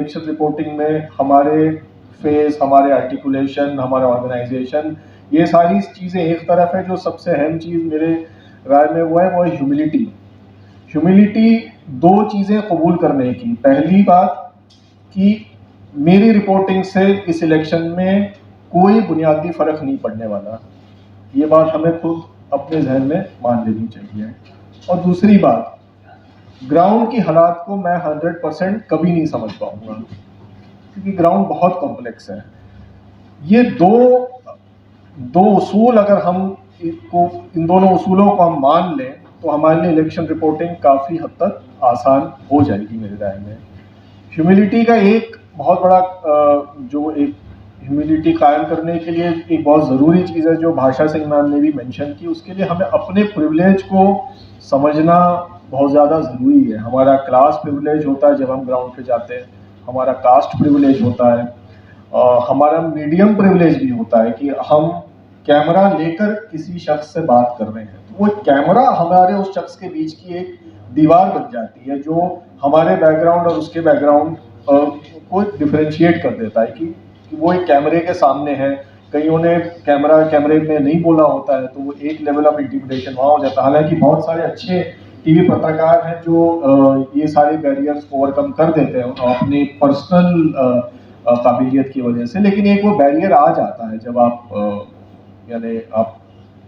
Election reporting में हमारे face, हमारे आर्टिकुलेशन, हमारा ऑर्गेनाइजेशन, ये सारी चीज़ें एक तरफ है। जो सबसे अहम चीज़ मेरे राय में वो है ह्यूमिलिटी। ह्यूमिलिटी दो चीज़ें कबूल करने की। पहली बात कि मेरी रिपोर्टिंग से इस इलेक्शन में कोई बुनियादी फ़र्क नहीं पड़ने वाला, ये बात हमें खुद अपने जहन में मान लेनी चाहिए। और दूसरी बात, ग्राउंड की हालात को मैं 100% कभी नहीं समझ पाऊंगा, क्योंकि ग्राउंड बहुत कॉम्प्लेक्स है। ये दो उसूल अगर हम इन दोनों उसूलों को हम मान लें तो हमारे लिए इलेक्शन रिपोर्टिंग काफ़ी हद तक आसान हो जाएगी मेरे राय में। ह्यूमिलिटी का एक बहुत बड़ा जो एक ह्यूमिलिटी कायम करने के लिए एक बहुत ज़रूरी चीज़ है, जो भाषा सिंह मैम ने भी मेंशन की, उसके लिए हमें अपने प्रिविलेज को समझना बहुत ज़्यादा ज़रूरी है। हमारा क्लास प्रिविलेज होता है जब हम ग्राउंड पे जाते हैं, हमारा कास्ट प्रिविलेज होता है, हमारा मीडियम प्रिविलेज भी होता है कि हम कैमरा लेकर किसी शख्स से बात कर रहे हैं, तो वो कैमरा हमारे उस शख्स के बीच की एक दीवार बन जाती है, जो हमारे बैकग्राउंड और उसके बैकग्राउंड को डिफरेंशिएट कर देता है कि वो एक कैमरे के सामने है। कईयों ने कैमरे में नहीं बोला होता है, तो वो एक लेवल ऑफ इंटिमिडेशन वहाँ हो जाता है। हालांकि बहुत सारे अच्छे टीवी पत्रकार हैं जो ये सारे बैरियर्स को ओवरकम कर देते हैं अपनी पर्सनल काबिलियत की वजह से, लेकिन एक वो बैरियर आ जाता है जब आप यानी आप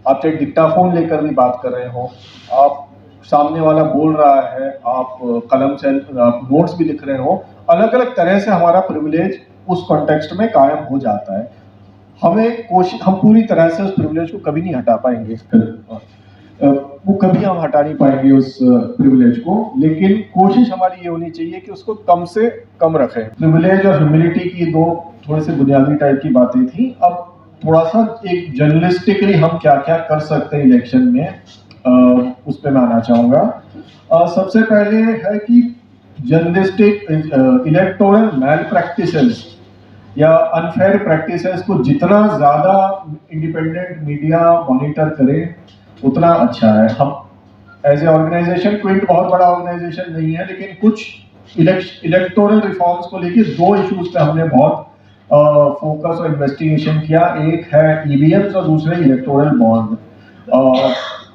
चाहे डिक्टाफोन लेकर भी बात कर रहे हो, आप सामने वाला बोल रहा है, आप कलम से आप नोट्स भी लिख रहे हो, अलग अलग तरह से हमारा प्रिविलेज उस कॉन्टेक्स्ट में कायम हो जाता है। हम पूरी तरह से उस प्रिविलेज को कभी नहीं हटा पाएंगे, वो कभी हम हटा नहीं पाएंगे उस प्रिविलेज को, लेकिन कोशिश हमारी ये होनी चाहिए कि उसको कम से कम रखें। प्रिविलेज और ह्यूमिलिटी की दो थोड़ी सी बुनियादी टाइप की बातें थी। अब थोड़ा सा एक जर्नलिस्टिकली हम क्या क्या कर सकते हैं इलेक्शन में, उस पर मैं आना चाहूँगा। सबसे पहले है कि जर्नलिस्टिक इलेक्टोरल मैल प्रैक्टिसेस या अनफेयर प्रैक्टिसेस को जितना ज़्यादा इंडिपेंडेंट मीडिया मॉनिटर करे उतना अच्छा है। हम एज ए ऑर्गेनाइजेशन, क्विंट बहुत बड़ा ऑर्गेनाइजेशन नहीं है, लेकिन कुछ इलेक्टोरल रिफॉर्म्स को लेकर दो इश्यूज पे हमने बहुत फोकस और इन्वेस्टिगेशन किया। एक है ईवीएम्स और दूसरे इलेक्टोरल बॉन्ड।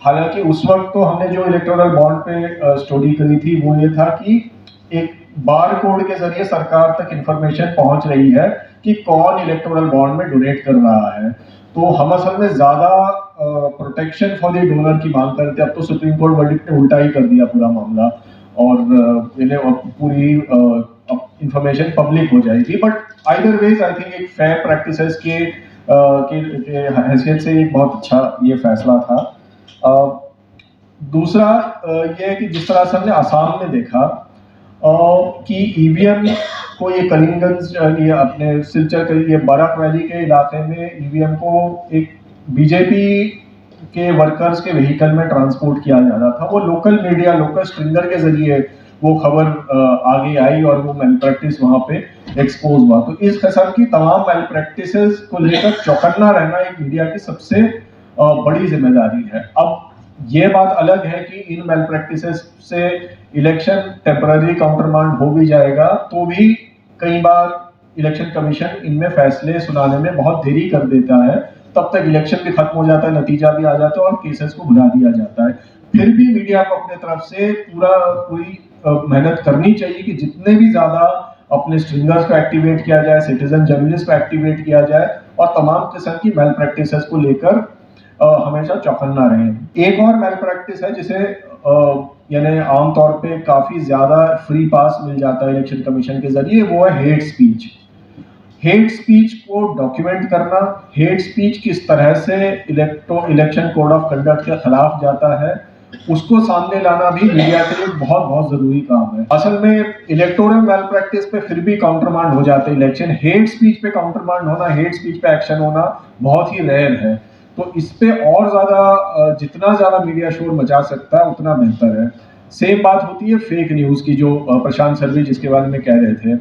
हालांकि उस वक्त तो हमने जो इलेक्टोरल बॉन्ड पे स्टोरी करी थी वो ये था कि एक बार कोड के जरिए सरकार तक इंफॉर्मेशन पहुंच रही है कि कौन इलेक्टोरल बॉन्ड में डोनेट कर रहा है। तो हम असल में ज्यादा प्रोटेक्शन फॉर द डोनर की मांग करते। अब तो सुप्रीम कोर्ट वर्डिक्ट ने उल्टा ही कर दिया पूरा मामला, और पूरी इंफॉर्मेशन पब्लिक हो जाएगी। But either ways I think एक फेयर प्रैक्टिसेस के हैसियत से एक बहुत अच्छा ये फैसला था। दूसरा ये है कि जिस तरह से हमने आसाम में देखा कि ईवीएम को ये करीमगंज ये अपने सिलचर के ये बराक वैली के इलाके में ईवीएम को एक बीजेपी के वर्कर्स के व्हीकल में ट्रांसपोर्ट किया जा रहा था। वो लोकल मीडिया, लोकल स्ट्रिंगर के जरिए वो खबर आगे आई और वो मैल प्रैक्टिस वहाँ पे एक्सपोज हुआ। तो इस किस्म की तमाम मैल प्रैक्टिसेस को लेकर चौकन्ना रहना एक मीडिया की सबसे बड़ी जिम्मेदारी है। अब ये बात अलग है कि इन मैल प्रैक्टिसेस से इलेक्शन टेम्पररी काउंटरमांड हो भी जाएगा, तो भी कई बार इलेक्शन कमीशन इनमें फैसले सुनाने में बहुत देरी कर देता है। तब तक इलेक्शन भी खत्म हो जाता है, नतीजा भी आ जाता है और केसेस को भुला दिया जाता है। फिर भी मीडिया को अपने तरफ से पूरी मेहनत करनी चाहिए कि जितने भी ज्यादा अपने स्ट्रिंगर्स को एक्टिवेट किया जाए, सिटीजन जर्नलिस्ट को एक्टिवेट किया जाए और तमाम किस्म की मैल प्रैक्टिसेस को लेकर हमेशा चौकन्ना रहे। एक और मैल प्रैक्टिस है जिसे यानी आमतौर पे काफी ज्यादा फ्री पास मिल जाता है इलेक्शन कमीशन के जरिए, वो है हेट स्पीच। हेट स्पीच को डॉक्यूमेंट करना, हेट स्पीच किस तरह से इलेक्शन कोड ऑफ कंडक्ट के खिलाफ जाता है, उसको सामने लाना भी मीडिया के लिए बहुत बहुत जरूरी काम है। असल में इलेक्टोरल मैल प्रैक्टिस पे फिर भी काउंटरमांड हो जाते हैं इलेक्शन, हेट स्पीच पे काउंटरमांड होना, हेट स्पीच पे एक्शन होना बहुत ही रेयर है। तो इस पे और ज्यादा जितना ज्यादा मीडिया शोर मचा सकता है उतना बेहतर है। सेम बात होती है फेक न्यूज की, जो प्रशांत सर भी जिसके बारे में कह रहे थे।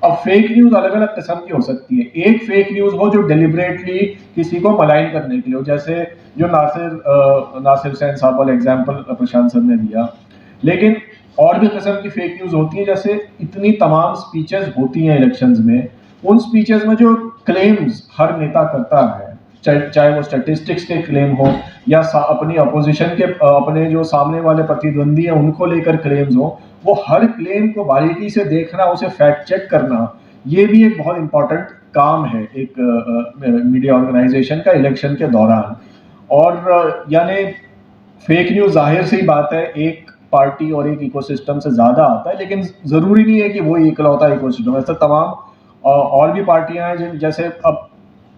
अब फेक न्यूज अलग अलग किस्म की हो सकती है। एक फेक न्यूज हो जो डिलिबरेटली किसी को मलाइन करने के लिए हो, जैसे जो नासिर हुसैन साहब वाला एग्जाम्पल प्रशांत सर ने दिया। लेकिन और भी किस्म की फेक न्यूज़ होती है। जैसे इतनी तमाम स्पीचेस होती हैं इलेक्शंस में, उन स्पीचेस में जो क्लेम्स हर नेता करता है, चाहे वो स्टैटिस्टिक्स के क्लेम हो या अपनी अपोजिशन के अपने जो सामने वाले प्रतिद्वंदी हैं उनको लेकर क्लेम्स हो, वो हर क्लेम को बारीकी से देखना, उसे फैक्ट चेक करना, ये भी एक बहुत इंपॉर्टेंट काम है एक मीडिया ऑर्गेनाइजेशन का इलेक्शन के दौरान। और यानी फेक न्यूज़ जाहिर सी बात है एक पार्टी और एक इकोसिस्टम से ज़्यादा आता है, लेकिन ज़रूरी नहीं है कि वो इकलौता इकोसिस्टम। ऐसे तमाम और भी पार्टियां हैं, जैसे अब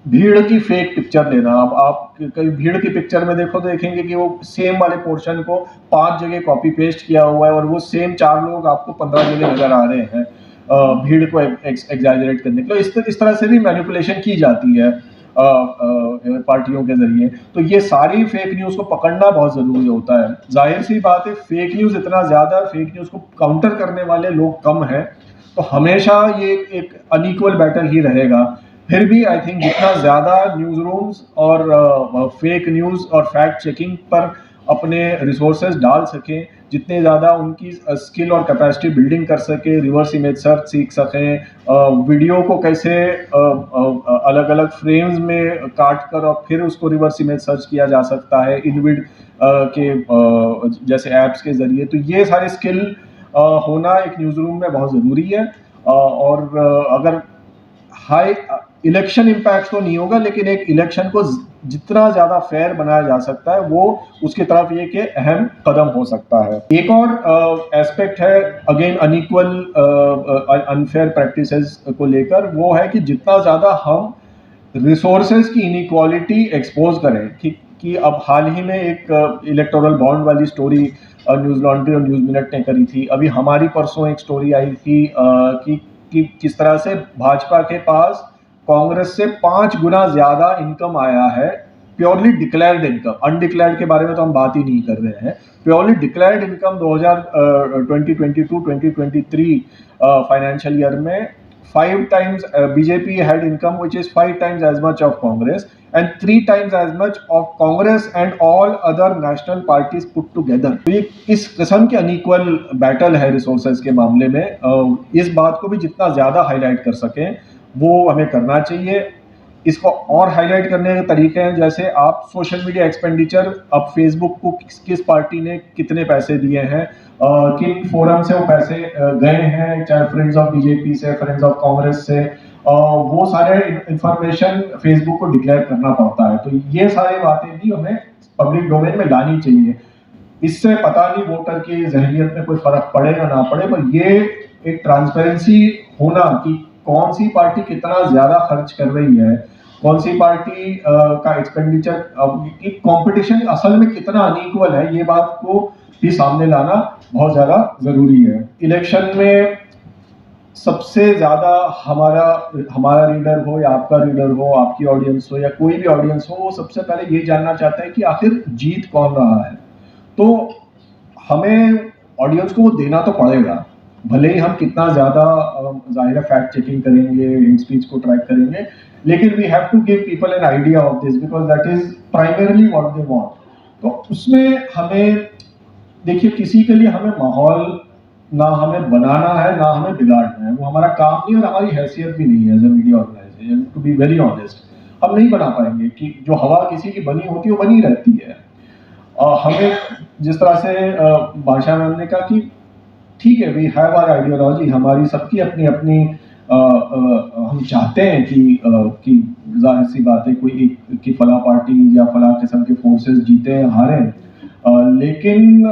भीड़ की फेक पिक्चर लेना। अब आप कहीं भीड़ की पिक्चर में देखो तो देखेंगे कि वो सेम वाले पोर्शन को 5 जगह कॉपी पेस्ट किया हुआ है और वो सेम 4 लोग आपको 15 जगह नजर आ रहे हैं भीड़ को एग्जैजरेट करने के लिए। इस तरह से भी मैनिपुलेशन की जाती है पार्टियों के जरिए। तो ये सारी फेक न्यूज़ को पकड़ना बहुत ज़रूरी होता है। जाहिर सी बात है, फेक न्यूज़ इतना ज़्यादा, फेक न्यूज़ को काउंटर करने वाले लोग कम हैं, तो हमेशा ये एक अनइक्वल बैटल ही रहेगा। फिर भी आई थिंक जितना ज़्यादा न्यूज़ रूम्स और फेक न्यूज़ और फैक्ट चेकिंग पर अपने रिसोर्सेज डाल सकें, जितने ज़्यादा उनकी स्किल और कैपेसिटी बिल्डिंग कर सके, रिवर्स इमेज सर्च सीख सकें, वीडियो को कैसे अलग अलग फ्रेम्स में काट कर और फिर उसको रिवर्स इमेज सर्च किया जा सकता है इनविड के जैसे ऐप्स के ज़रिए, तो ये सारे स्किल होना एक न्यूज़ रूम में बहुत ज़रूरी है। और अगर हाई इलेक्शन इम्पैक्ट तो नहीं होगा, लेकिन एक इलेक्शन को जितना ज़्यादा फेयर बनाया जा सकता है वो उसकी तरफ ये कि अहम कदम हो सकता है। एक और एस्पेक्ट है अगेन अनइक्वल अनफेयर प्रैक्टिसेस को लेकर, वो है कि जितना ज़्यादा हम रिसोर्सेज की इनइक्वालिटी एक्सपोज करें कि अब हाल ही में एक इलेक्टोरल बॉन्ड वाली स्टोरी न्यूज़ लॉन्ड्री और न्यूज़ मिनट ने करी थी। अभी हमारी परसों एक स्टोरी आई थी कि किस तरह से भाजपा के पास कांग्रेस से 5 गुना ज़्यादा इनकम आया है, प्योरली डिक्लेयर्ड इनकम। अनडिक्लेयर्ड के बारे में तो हम बात ही नहीं कर रहे हैं। Purely declared income 2022-2023 financial year में 5 times BJP had income which is 5 times as much of Congress and 3 times as much of Congress and all other national parties put together। तो ये इस किस्म के अनइक्वल बैटल है resources के मामले में। इस बात को भी जितना ज़्यादा हाईलाइट कर सकें वो हमें करना चाहिए। इसको और हाईलाइट करने के तरीके हैं, जैसे आप सोशल मीडिया एक्सपेंडिचर, अब फेसबुक को किस पार्टी ने कितने पैसे दिए हैं, किन फोरम से वो पैसे गए हैं, चाहे फ्रेंड्स ऑफ बीजेपी से, फ्रेंड्स ऑफ कांग्रेस से, वो सारे इंफॉर्मेशन फेसबुक को डिक्लेयर करना पड़ता है। तो ये सारी बातें भी हमें पब्लिक डोमेन में लानी चाहिए। इससे पता नहीं वोटर की जहनियत में कोई फर्क पड़े या ना पड़े, पर ये एक ट्रांसपेरेंसी होना कि कौन सी पार्टी कितना ज्यादा खर्च कर रही है, कौन सी पार्टी का एक्सपेंडिचर, कंपटीशन असल में कितना अनइक्वल है, ये बात को भी सामने लाना बहुत ज्यादा जरूरी है। इलेक्शन में सबसे ज्यादा हमारा रीडर हो या आपका रीडर हो, आपकी ऑडियंस हो या कोई भी ऑडियंस हो, वो सबसे पहले ये जानना चाहता है कि आखिर जीत कौन रहा है। तो हमें ऑडियंस को वो देना तो पड़ेगा, भले ही हम कितना ज्यादा जाहिर फैक्ट चेकिंग करेंगे, हिट स्पीच को ट्रैक करेंगे, लेकिन we have to give people an idea of this because that is primarily what they want. तो उसमें हमें देखिए, किसी के लिए हमें माहौल ना हमें बनाना है ना हमें बिगाड़ना है, वो हमारा काम नहीं और हमारी हैसियत भी नहीं है as a media organization. To be very honest, हम नहीं बना पाएंगे कि जो हवा किसी की बनी होती है वो बनी रहती है। हमें जिस तरह से भाषा में हमने कहा कि ठीक है, वी हैव आवर आइडियोलॉजी, हमारी सबकी अपनी अपनी हम चाहते हैं कि जाहिर सी बात है कोई एक की फला पार्टी या फला किस्म के फोर्सेस जीते हारे, लेकिन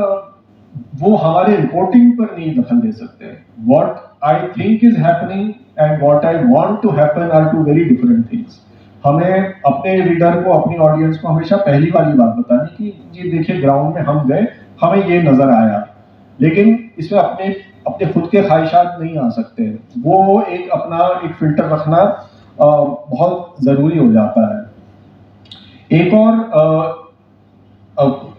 वो हमारे रिपोर्टिंग पर नहीं दखल दे सकते। What I think is happening and what I want to happen are two very different things. हमें अपने रीडर को, अपनी ऑडियंस को हमेशा पहली वाली बात बतानी कि जी देखिए, ग्राउंड में हम गए, हमें ये नजर आया, लेकिन इसमें अपने खुद के ख्वाहिशात नहीं आ सकते। वो एक फिल्टर रखना बहुत जरूरी हो जाता है। एक और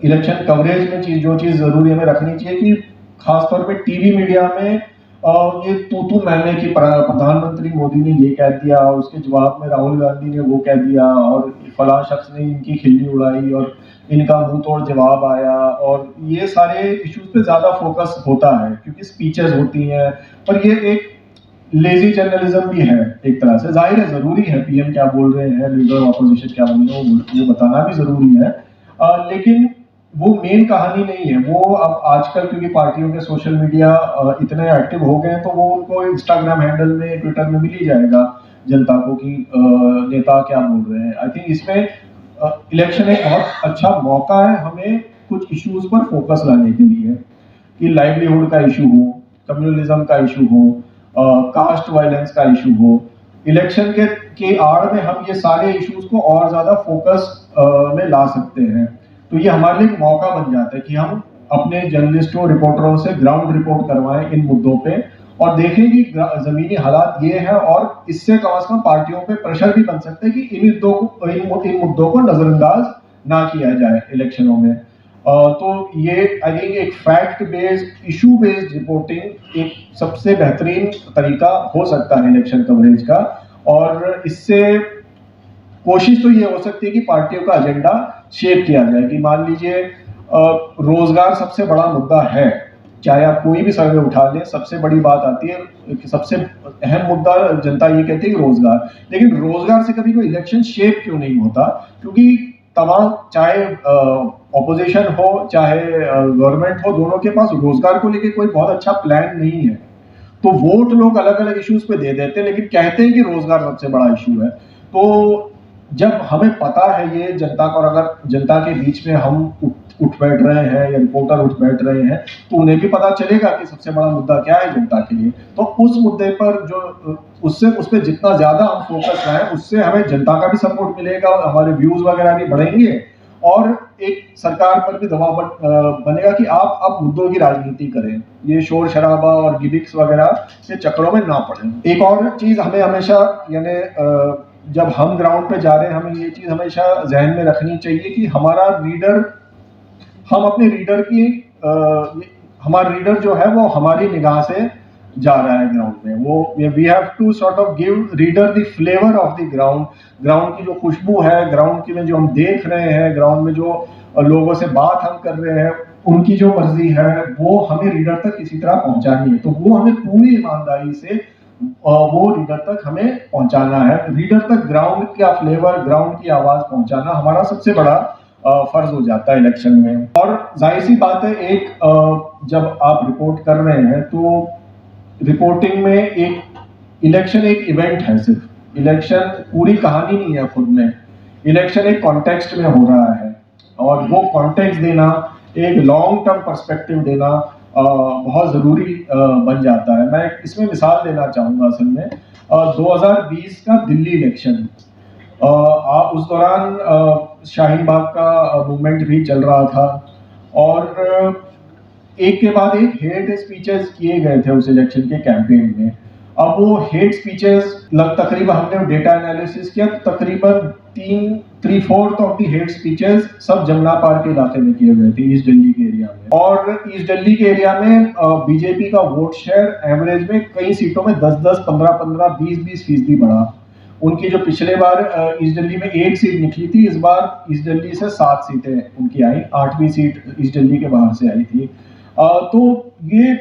इलेक्शन कवरेज में जो चीज जरूरी हमें रखनी चाहिए कि खासतौर पे टीवी मीडिया में ये तू मैंने कि प्रधानमंत्री मोदी ने ये कह दिया, उसके जवाब में राहुल गांधी ने वो कह दिया, और फलां शख्स ने इनकी खिल्ली उड़ाई और इनका मुंह तोड़ जवाब आया, और ये सारे इश्यूज पे ज्यादा फोकस होता है क्योंकि स्पीचेस होती हैं। पर ये एक लेजी जर्नलिज्म भी है एक तरह से। जाहिर है जरूरी है पीएम क्या बोल रहे हैं, लीडर ऑपोजिशन क्या बोल रहे हैं, वो बताना भी जरूरी है, लेकिन वो मेन कहानी नहीं है। वो अब आजकल क्योंकि पार्टियों के सोशल मीडिया इतने एक्टिव हो गए हैं, तो वो उनको इंस्टाग्राम हैंडल में, ट्विटर में मिल ही जाएगा जनता को कि नेता क्या बोल रहे हैं। आई थिंक इसमें इलेक्शन एक बहुत अच्छा मौका है हमें कुछ इश्यूज पर फोकस लाने के लिए, कि लाइवलीहुड का इशू हो, कम्युनलिज्म का इशू हो, कास्ट वायलेंस का इशू हो। इलेक्शन के आड़ में हम ये सारे इश्यूज को और ज्यादा फोकस में ला सकते हैं। तो ये हमारे लिए एक मौका बन जाता है कि हम अपने जर्नलिस्टों, रिपोर्टरों से ग्राउंड रिपोर्ट करवाएं इन मुद्दों पे, और देखें कि जमीनी हालात ये है, और इससे कम से कम पार्टियों पे प्रेशर भी बन सकता है कि इन मुद्दों को नजरअंदाज ना किया जाए इलेक्शनों में। तो ये आई थिंक एक fact based, issue based reporting एक सबसे बेहतरीन तरीका हो सकता है इलेक्शन कवरेज का। और इससे कोशिश तो ये हो सकती है कि पार्टियों का एजेंडा शेप किया जाए, कि मान लीजिए रोजगार सबसे बड़ा मुद्दा है, चाहे आप कोई भी सर्वे उठा लें, सबसे बड़ी बात आती है कि सबसे अहम मुद्दा जनता ये कहती है कि रोजगार। लेकिन रोजगार से कभी कोई इलेक्शन शेप क्यों नहीं होता? क्योंकि तमाम, चाहे ऑपोजिशन हो चाहे गवर्नमेंट हो, दोनों के पास रोजगार को लेकर कोई बहुत अच्छा प्लान नहीं है। तो वोट लोग अलग अलग इश्यूज पे दे देते हैं, लेकिन कहते हैं कि रोजगार सबसे बड़ा इशू है। तो जब हमें पता है ये जनता को, और अगर जनता के बीच में हम उठ बैठ रहे हैं या रिपोर्टर उठ बैठ रहे हैं, तो उन्हें भी पता चलेगा कि सबसे बड़ा मुद्दा क्या है जनता के लिए। तो उस मुद्दे पर जो उस पर जितना ज्यादा हम फोकस लाएं, उससे हमें जनता का भी सपोर्ट मिलेगा, हमारे व्यूज वगैरह भी बढ़ेंगे, और एक सरकार पर भी दबाव बनेगा कि आप अब मुद्दों की राजनीति करें, ये शोर शराबा और गिमिक्स वगैरह के चक्करों में ना पड़े। एक और चीज हमें हमेशा, यानी जब हम ग्राउंड पे जा रहे हैं, हमें ये चीज हमेशा जहन में रखनी चाहिए कि हमारा रीडर, हम अपने रीडर की हमारा रीडर जो है वो हमारी निगाह से जा रहा है ग्राउंड में। वो we have to sort of give reader the flavour of the ground. Ground की जो खुशबू है, ग्राउंड की में जो हम देख रहे हैं, ग्राउंड में जो लोगों से बात हम कर रहे हैं, उनकी जो मर्जी है वो हमें रीडर तक किसी तरह पहुंचानी है। तो वो हमें पूरी ईमानदारी से वो रीडर तक हमें पहुंचाना है। रीडर तक ग्राउंड का फ्लेवर, ग्राउंड की आवाज पहुंचाना हमारा सबसे बड़ा फर्ज हो जाता है इलेक्शन में। और जाहिर सी बात है, एक जब आप रिपोर्ट कर रहे हैं तो रिपोर्टिंग में एक इलेक्शन एक इवेंट है, सिर्फ इलेक्शन पूरी कहानी नहीं है खुद में। इलेक्शन एक कॉन्टेक्स्ट में हो रहा है, और वो कॉन्टेक्स्ट देना, एक लॉन्ग टर्म पर्सपेक्टिव देना बहुत जरूरी बन जाता है। मैं इसमें मिसाल देना चाहूंगा। असल में 2020 का दिल्ली इलेक्शन, उस दौरान शाहीन बाग का मूवमेंट भी चल रहा था, और एक के बाद एक हेट स्पीचेस किए गए थे उस इलेक्शन के कैंपेन में। अब वो हेट स्पीचेस तकरीबन, हमने डेटा एनालिसिस किया तो तकरीबन 3/4 ऑफ द हेट स्पीचेस सब जमुना पार के इलाके में किए गए थे, ईस्ट दिल्ली के एरिया में। और ईस्ट दिल्ली के एरिया में बीजेपी का वोट शेयर एवरेज में कई सीटों में 10-10, 15-15, 20-20% बढ़ा। उनकी जो पिछले बार ईस्ट दिल्ली में 1 सीट निकली थी, इस बार ईस्ट दिल्ली से 7 सीटें उनकी आई, 8वीं सीट ईस्ट दिल्ली के बाहर से आई थी। तो ये,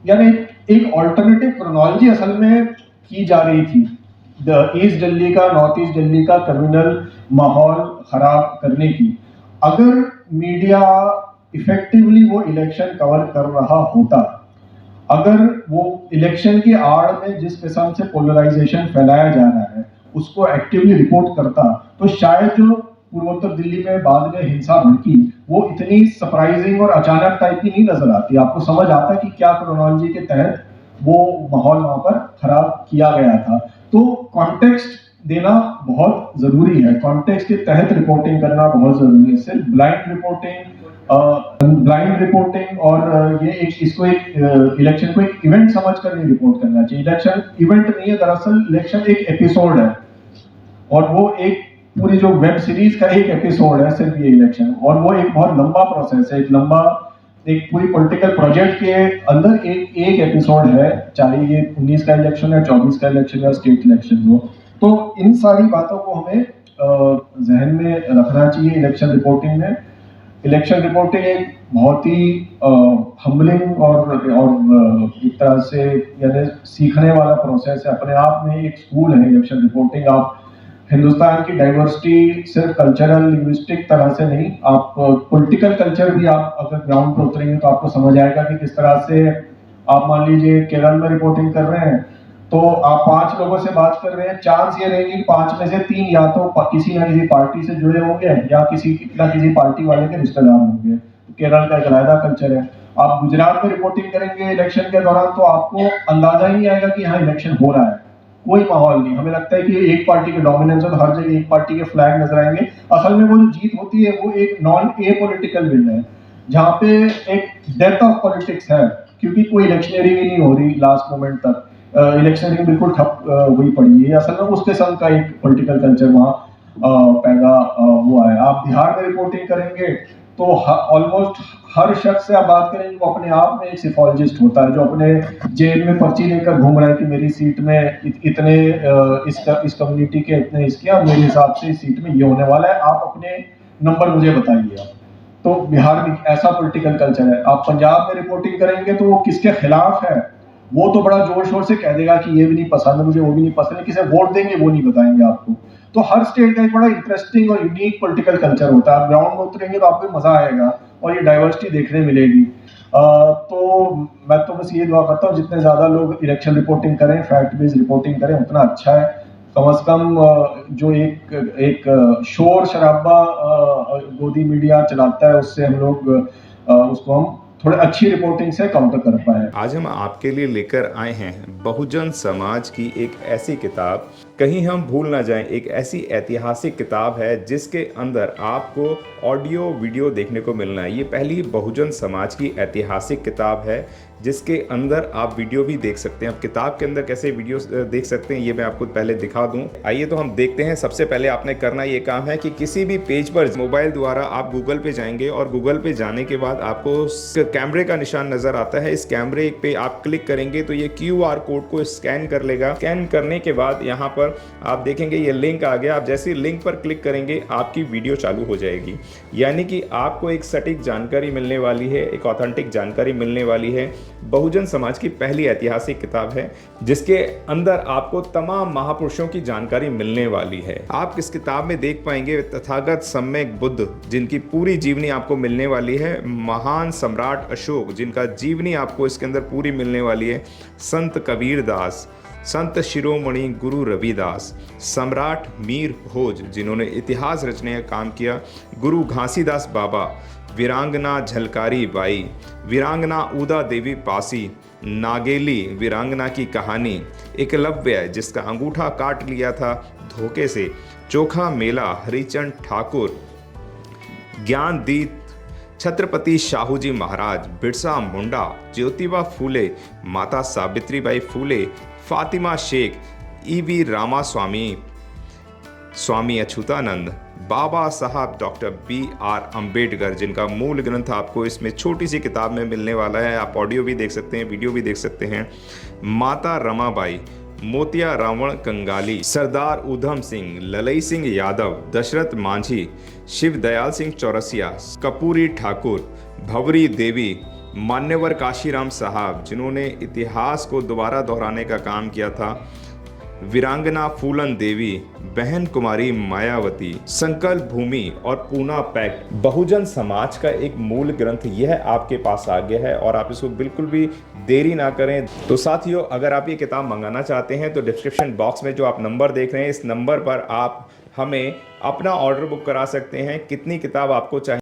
यानी एक ऑल्टरनेटिव क्रोनोलॉजी असल में की जा रही थी ईस्ट दिल्ली का, नॉर्थ ईस्ट दिल्ली का कम्युनल माहौल खराब करने की। अगर मीडिया इफेक्टिवली वो इलेक्शन कवर कर रहा होता, अगर वो इलेक्शन की आड़ में जिस किस्म से पोलराइजेशन फैलाया जा रहा है उसको एक्टिवली रिपोर्ट करता, तो शायद जो पूर्वोत्तर दिल्ली में बाद में हिंसा भड़की, वो इतनी सरप्राइजिंग और अचानक टाइप की नहीं नजर आती। आपको समझ आता कि क्या क्रोनोलॉजी के तहत वो माहौल वहां पर खराब किया गया था। तो कॉन्टेक्स्ट देना बहुत जरूरी है, कॉन्टेक्स्ट के तहत रिपोर्टिंग करना बहुत जरूरी है। सिर्फ ब्लाइंड रिपोर्टिंग और ये इसको एक इलेक्शन को एक इवेंट समझकर नहीं रिपोर्ट करना चाहिए। इलेक्शन इवेंट नहीं है, दरअसल इलेक्शन एक एपिसोड है, और वो एक पूरी जो वेब सीरीज का एक एपिसोड है सिर्फ ये इलेक्शन, और वो एक बहुत लंबा प्रोसेस है, एक लंबा एक पूरी पॉलिटिकल प्रोजेक्ट के अंदर एक एपिसोड है, चाहे ये 19 का इलेक्शन है, 24 का इलेक्शन या स्टेट इलेक्शन हो। तो इन सारी बातों को हमें जहन में रखना चाहिए इलेक्शन रिपोर्टिंग में। इलेक्शन रिपोर्टिंग एक बहुत ही हम्बलिंग और एक तरह से यानी सीखने वाला प्रोसेस है, अपने आप में एक स्कूल है इलेक्शन रिपोर्टिंग। आप हिंदुस्तान की डाइवर्सिटी सिर्फ कल्चरल लिंग्विस्टिक तरह से नहीं, आप पॉलिटिकल कल्चर भी आप अगर ग्राउंड पर उतरेंगे तो आपको समझ आएगा कि किस तरह से आप मान लीजिए केरल में रिपोर्टिंग कर रहे हैं तो आप 5 लोगों से बात कर रहे हैं, चांस ये रहेगी 5 में से 3 या तो किसी ना किसी पार्टी से जुड़े होंगे या किसी ना किसी पार्टी वाले के रिश्तेदार होंगे। केरल का एक अलग कल्चर है। आप गुजरात में रिपोर्टिंग करेंगे इलेक्शन के दौरान तो आपको अंदाजा ही नहीं आएगा कि यहाँ इलेक्शन हो रहा है, कोई माहौल नहीं। हमें लगता है कि एक पार्टी के डोमिनेंस है तो हर जगह एक पार्टी के फ्लैग नजर आएंगे। असल में वो जो जीत होती है वो एक नॉन ए पॉलिटिकल विन है, जहाँ पे एक डेथ ऑफ पॉलिटिक्स है, क्योंकि कोई इलेक्शनरी नहीं हो रही लास्ट मोमेंट तक। इलेक्शनरी बिल्कुल ठप हुई पड़ी है। असल में उस किस्म का एक पॉलिटिकल कल्चर वहाँ पैदा हुआ है। आप बिहार में रिपोर्टिंग करेंगे तो ऑलमोस्ट हर शख्स से आप बात करेंगे वो अपने आप में एक सिफोलॉजिस्ट होता है, जो अपने जेब में पर्ची लेकर घूम रहा है कि मेरी सीट में इतने इस कम्युनिटी के इतने इसके और मेरे हिसाब से इस सीट में ये होने वाला है, आप अपने नंबर मुझे बताइए। तो बिहार में ऐसा पॉलिटिकल कल्चर है। आप पंजाब में रिपोर्टिंग करेंगे तो वो किसके खिलाफ है वो तो बड़ा जोर शोर से कह देगा कि ये भी नहीं पसंद है मुझे, वो भी नहीं पसंद है, किसे वोट देंगे वो नहीं बताएंगे आपको। तो हर स्टेट का एक बड़ा इंटरेस्टिंग और यूनिक पॉलिटिकल कल्चर होता है। आप ग्राउंड में उतरेंगे तो आपको मजा आएगा और ये डाइवर्सिटी देखने मिलेगी। तो मैं तो बस ये दुआ करता हूँ जितने ज्यादा लोग इलेक्शन रिपोर्टिंग करें, फैक्ट बेस्ड रिपोर्टिंग करें उतना अच्छा है। कम से कम जो एक शोर शराबा गोदी मीडिया चलाता है उससे हम लोग उसको हम थोड़ी अच्छी रिपोर्टिंग से काउंटर कर पाए। आज हम आपके लिए लेकर आए हैं बहुजन समाज की एक ऐसी किताब, कहीं हम भूल ना जाएं, एक ऐसी ऐतिहासिक किताब है जिसके अंदर आपको ऑडियो वीडियो देखने को मिलना है। ये पहली बहुजन समाज की ऐतिहासिक किताब है जिसके अंदर आप वीडियो भी देख सकते हैं। आप किताब के अंदर कैसे वीडियो देख सकते हैं ये मैं आपको पहले दिखा दूं। आइए तो हम देखते हैं। सबसे पहले आपने करना ये काम है कि किसी भी पेज पर मोबाइल द्वारा आप गूगल पे जाएंगे और गूगल पे जाने के बाद आपको कैमरे का निशान नजर आता है। इस कैमरे पे आप क्लिक करेंगे तो ये QR कोड को स्कैन कर लेगा। स्कैन करने के बाद यहाँ पर आप देखेंगे ये लिंक आ गया। आप जैसे ही लिंक पर क्लिक करेंगे आपकी वीडियो चालू हो जाएगी, यानी कि आपको एक सटीक जानकारी मिलने वाली है, एक ऑथेंटिक जानकारी मिलने वाली है। बहुजन समाज की पहली ऐतिहासिक किताब है जिसके अंदर आपको तमाम महापुरुषों की जानकारी मिलने वाली है। आप इस किताब में देख पाएंगे तथागत सम्यक बुद्ध जिनकी पूरी जीवनी आपको मिलने वाली है, महान सम्राट अशोक जिनका जीवनी आपको इसके अंदर पूरी मिलने वाली है, संत कबीर दास, संत शिरोमणि गुरु रविदास, सम्राट मीर भोज जिन्होंने इतिहास रचने का काम किया, गुरु घासीदास बाबा, वीरांगना झलकारी बाई, वीरांगना उदा देवी पासी, नागेली वीरांगना की कहानी, एकलव्य जिसका अंगूठा काट लिया था धोखे से, चोखा मेला हरिचंद ठाकुर, ज्ञानदीप छत्रपति शाहूजी महाराज, बिरसा मुंडा, ज्योतिबा फूले, माता सावित्रीबाई फूले, फातिमा शेख, EV रामास्वामी, स्वामी अच्युतानंद, बाबा साहब डॉक्टर BR अम्बेडकर जिनका मूल ग्रंथ आपको इसमें छोटी सी किताब में मिलने वाला है। आप ऑडियो भी देख सकते हैं, वीडियो भी देख सकते हैं। माता रमाबाई, मोतिया रावण कंगाली, सरदार उधम सिंह, ललई सिंह यादव, दशरथ मांझी, शिव दयाल सिंह चौरसिया, कपूरी ठाकुर, भवरी देवी, मान्यवर काशीराम साहब जिन्होंने इतिहास को दोबारा दोहराने का काम किया था, वीरांगना फूलन देवी, बहन कुमारी मायावती, संकल्प भूमि और पूना पैक्ट। बहुजन समाज का एक मूल ग्रंथ यह आपके पास आ गया है और आप इसको बिल्कुल भी देरी ना करें। तो साथियों, अगर आप ये किताब मंगाना चाहते हैं तो डिस्क्रिप्शन बॉक्स में जो आप नंबर देख रहे हैं इस नंबर पर आप हमें अपना ऑर्डर बुक करा सकते हैं। कितनी किताब आपको चाहिए